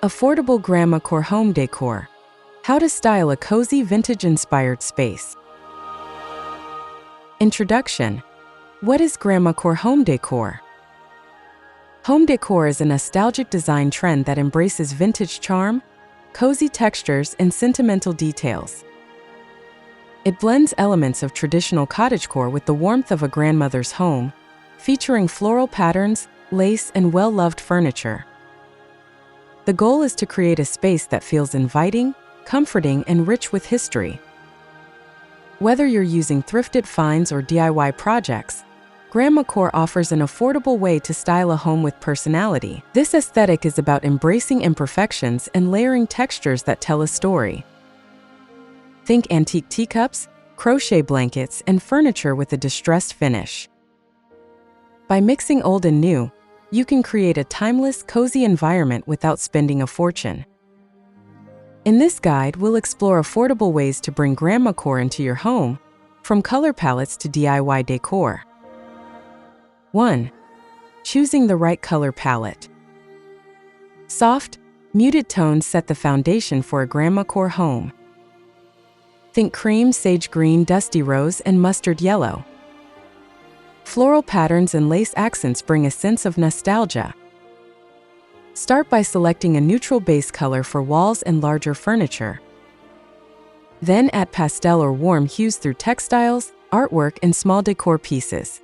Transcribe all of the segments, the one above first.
Affordable Grandmacore home decor. How to style a cozy vintage-inspired space. Introduction. What is Grandmacore home decor? Home decor is a nostalgic design trend that embraces vintage charm, cozy textures, and sentimental details. It blends elements of traditional cottagecore with the warmth of a grandmother's home, featuring floral patterns, lace, and well-loved furniture. The goal is to create a space that feels inviting, comforting, and rich with history. Whether you're using thrifted finds or DIY projects, Grandmacore offers an affordable way to style a home with personality. This aesthetic is about embracing imperfections and layering textures that tell a story. Think antique teacups, crochet blankets, and furniture with a distressed finish. By mixing old and new, you can create a timeless, cozy environment without spending a fortune. In this guide, we'll explore affordable ways to bring Grandmacore into your home, from color palettes to DIY decor. 1. Choosing the right color palette. Soft, muted tones set the foundation for a Grandmacore home. Think cream, sage green, dusty rose, and mustard yellow. Floral patterns and lace accents bring a sense of nostalgia. Start by selecting a neutral base color for walls and larger furniture. Then add pastel or warm hues through textiles, artwork, and small decor pieces.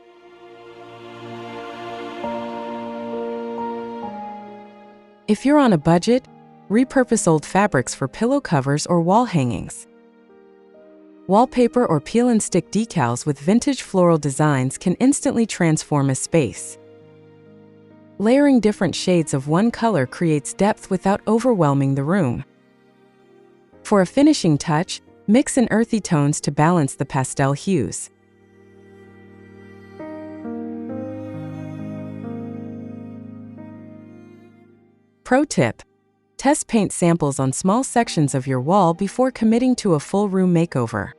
If you're on a budget, repurpose old fabrics for pillow covers or wall hangings. Wallpaper or peel-and-stick decals with vintage floral designs can instantly transform a space. Layering different shades of one color creates depth without overwhelming the room. For a finishing touch, mix in earthy tones to balance the pastel hues. Pro tip: test paint samples on small sections of your wall before committing to a full room makeover.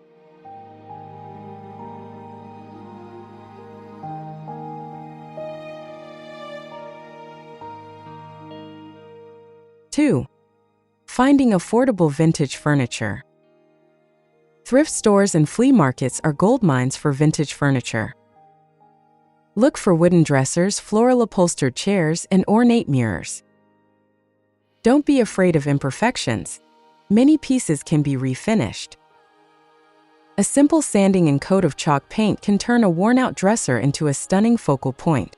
Two. Finding affordable vintage furniture. Thrift stores and flea markets are goldmines for vintage furniture. Look for wooden dressers, floral upholstered chairs, and ornate mirrors. Don't be afraid of imperfections. Many pieces can be refinished. A simple sanding and coat of chalk paint can turn a worn-out dresser into a stunning focal point.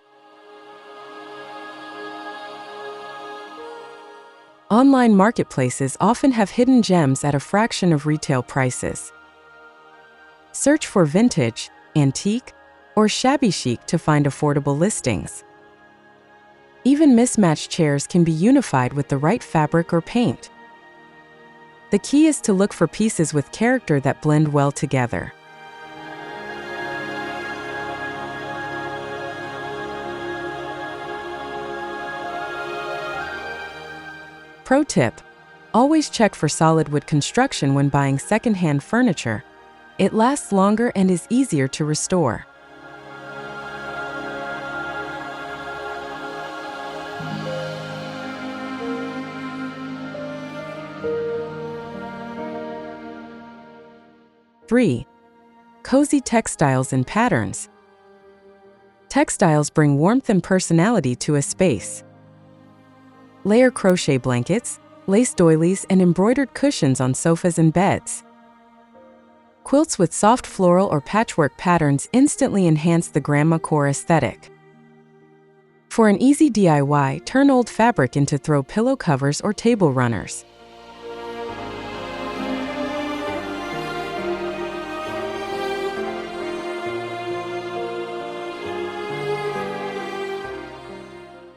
Online marketplaces often have hidden gems at a fraction of retail prices. Search for vintage, antique, or shabby chic to find affordable listings. Even mismatched chairs can be unified with the right fabric or paint. The key is to look for pieces with character that blend well together. Pro tip: always check for solid wood construction when buying second-hand furniture. It lasts longer and is easier to restore. Three. Cozy textiles and patterns. Textiles bring warmth and personality to a space. Layer crochet blankets, lace doilies, and embroidered cushions on sofas and beds. Quilts with soft floral or patchwork patterns instantly enhance the Grandmacore aesthetic. For an easy DIY, turn old fabric into throw pillow covers or table runners.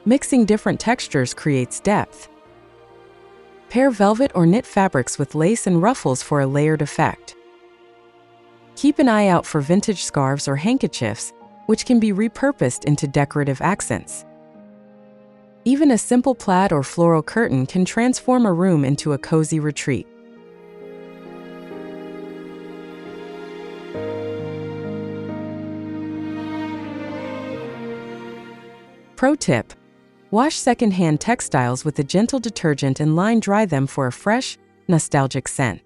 Mixing different textures creates depth. Pair velvet or knit fabrics with lace and ruffles for a layered effect. Keep an eye out for vintage scarves or handkerchiefs, which can be repurposed into decorative accents. Even a simple plaid or floral curtain can transform a room into a cozy retreat. Pro tip: Wash second-hand textiles with a gentle detergent and line dry them for a fresh, nostalgic scent.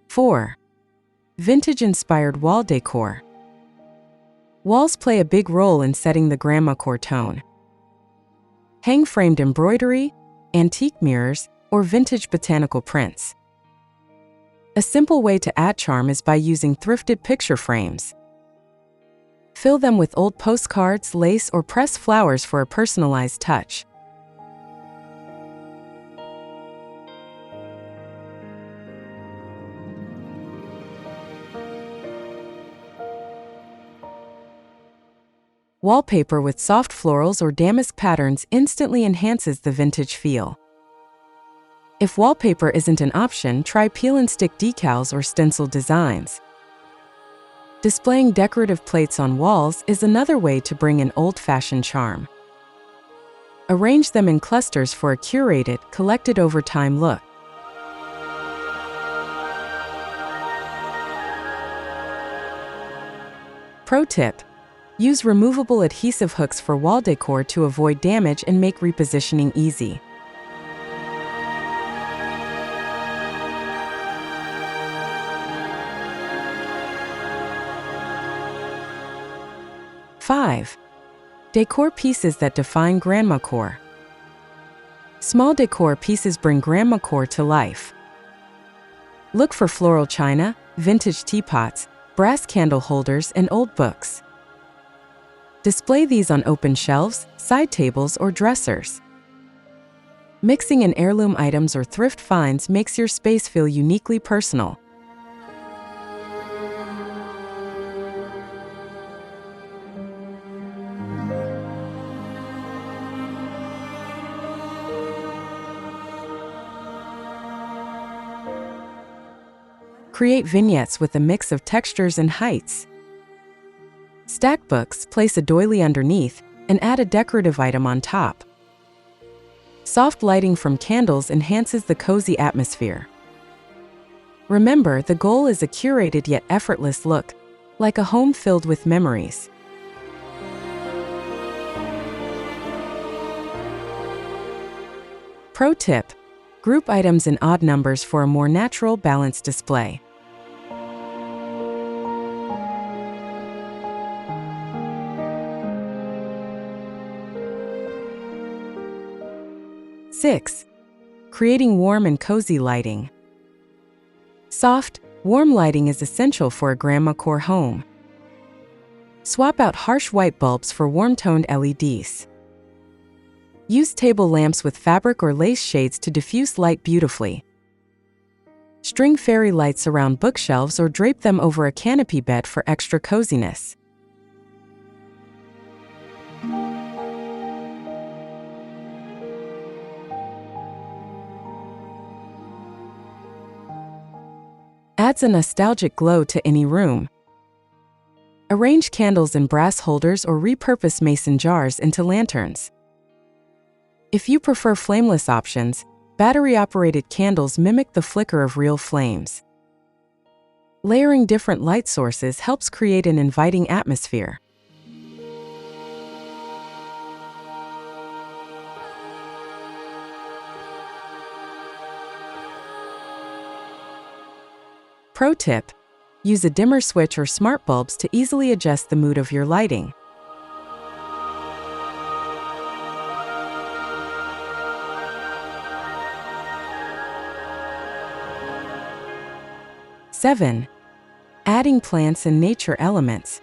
4. Vintage-inspired wall decor. Walls play a big role in setting the Grandmacore tone. Hang-framed embroidery, antique mirrors, or vintage botanical prints. A simple way to add charm is by using thrifted picture frames. Fill them with old postcards, lace, or pressed flowers for a personalized touch. Wallpaper with soft florals or damask patterns instantly enhances the vintage feel. If wallpaper isn't an option, try peel-and-stick decals or stencil designs. Displaying decorative plates on walls is another way to bring an old-fashioned charm. Arrange them in clusters for a curated, collected-over-time look. Pro tip: use removable adhesive hooks for wall decor to avoid damage and make repositioning easy. Five. Decor pieces that define Grandmacore. Small decor pieces bring Grandmacore to life. Look for floral china, vintage teapots, brass candle holders, and old books. Display these on open shelves, side tables, or dressers. Mixing in heirloom items or thrift finds makes your space feel uniquely personal. Create vignettes with a mix of textures and heights. Stack books, place a doily underneath, and add a decorative item on top. Soft lighting from candles enhances the cozy atmosphere. Remember, the goal is a curated yet effortless look, like a home filled with memories. Pro tip: group items in odd numbers for a more natural, balanced display. 6. Creating warm and cozy lighting. Soft, warm lighting is essential for a Grandmacore home. Swap out harsh white bulbs for warm-toned LEDs. Use table lamps with fabric or lace shades to diffuse light beautifully. String fairy lights around bookshelves or drape them over a canopy bed for extra coziness. Adds a nostalgic glow to any room. Arrange candles in brass holders or repurpose mason jars into lanterns. If you prefer flameless options, battery-operated candles mimic the flicker of real flames. Layering different light sources helps create an inviting atmosphere. Pro tip: use a dimmer switch or smart bulbs to easily adjust the mood of your lighting. Seven. Adding plants and nature elements.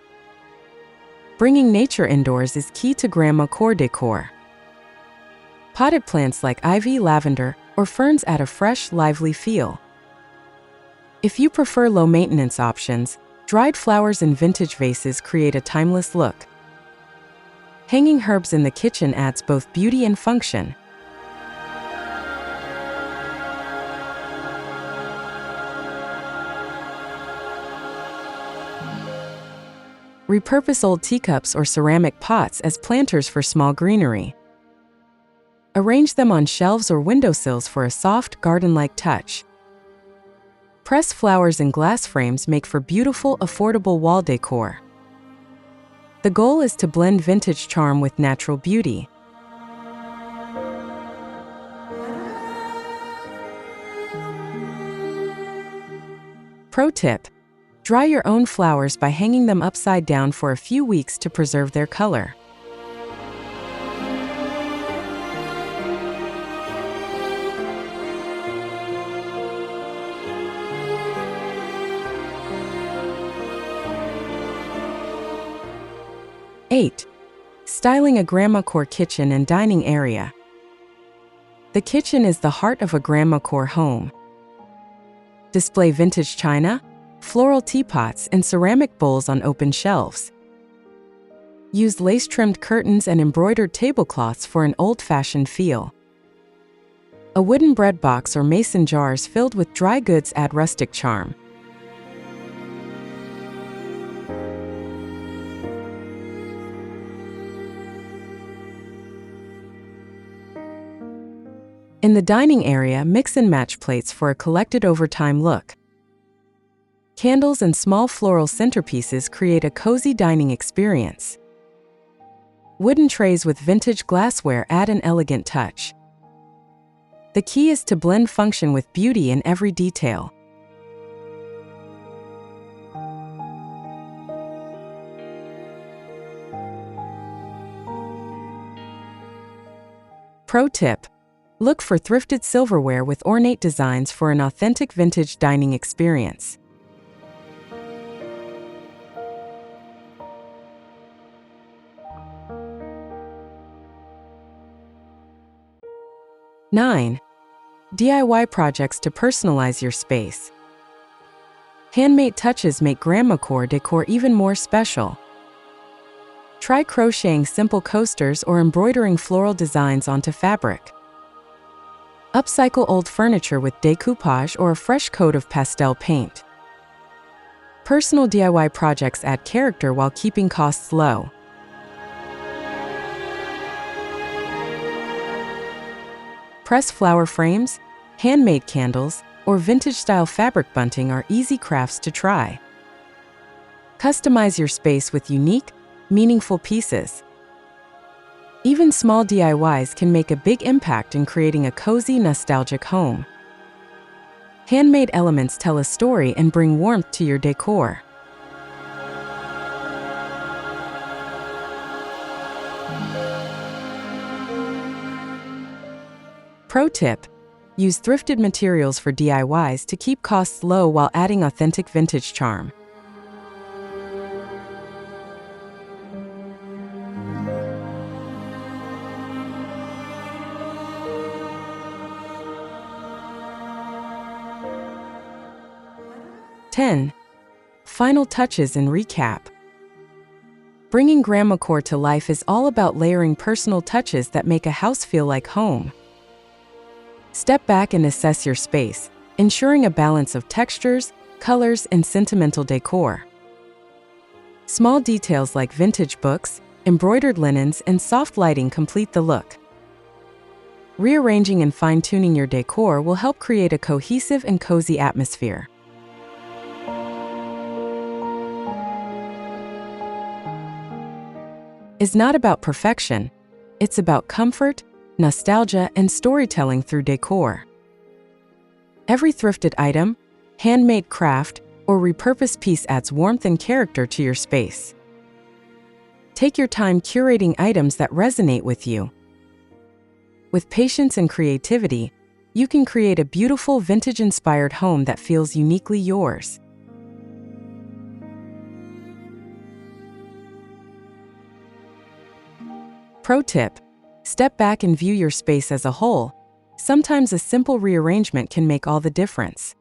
Bringing nature indoors is key to Grandmacore decor. Potted plants like ivy, lavender, or ferns add a fresh, lively feel. If you prefer low-maintenance options, dried flowers in vintage vases create a timeless look. Hanging herbs in the kitchen adds both beauty and function. Repurpose old teacups or ceramic pots as planters for small greenery. Arrange them on shelves or windowsills for a soft, garden-like touch. Pressed flowers in glass frames make for beautiful, affordable wall decor. The goal is to blend vintage charm with natural beauty. Pro tip: dry your own flowers by hanging them upside down for a few weeks to preserve their color. (8) Styling a Grandmacore kitchen and dining area. The kitchen is the heart of a Grandmacore home. Display vintage china, floral teapots, and ceramic bowls on open shelves. Use lace-trimmed curtains and embroidered tablecloths for an old-fashioned feel. A wooden bread box or mason jars filled with dry goods add rustic charm. In the dining area, mix and match plates for a collected over time look. Candles and small floral centerpieces create a cozy dining experience. Wooden trays with vintage glassware add an elegant touch. The key is to blend function with beauty in every detail. Pro tip: look for thrifted silverware with ornate designs for an authentic vintage dining experience. (9) DIY projects to personalize your space. Handmade touches make Grandmacore decor even more special. Try crocheting simple coasters or embroidering floral designs onto fabric. Upcycle old furniture with decoupage or a fresh coat of pastel paint. Personal DIY projects add character while keeping costs low. Pressed flower frames, handmade candles, or vintage-style fabric bunting are easy crafts to try. Customize your space with unique, meaningful pieces. Even small DIYs can make a big impact in creating a cozy, nostalgic home. Handmade elements tell a story and bring warmth to your decor. Pro tip: use thrifted materials for DIYs to keep costs low while adding authentic vintage charm. (10) Final touches and recap. Bringing Grandmacore to life is all about layering personal touches that make a house feel like home. Step back and assess your space, ensuring a balance of textures, colors, and sentimental decor. Small details like vintage books, embroidered linens, and soft lighting complete the look. Rearranging and fine-tuning your decor will help create a cohesive and cozy atmosphere. Is not about perfection, it's about comfort, nostalgia, and storytelling through decor. Every thrifted item, handmade craft, or repurposed piece adds warmth and character to your space. Take your time curating items that resonate with you. With patience and creativity, you can create a beautiful vintage-inspired home that feels uniquely yours. Pro tip: step back and view your space as a whole. Sometimes a simple rearrangement can make all the difference.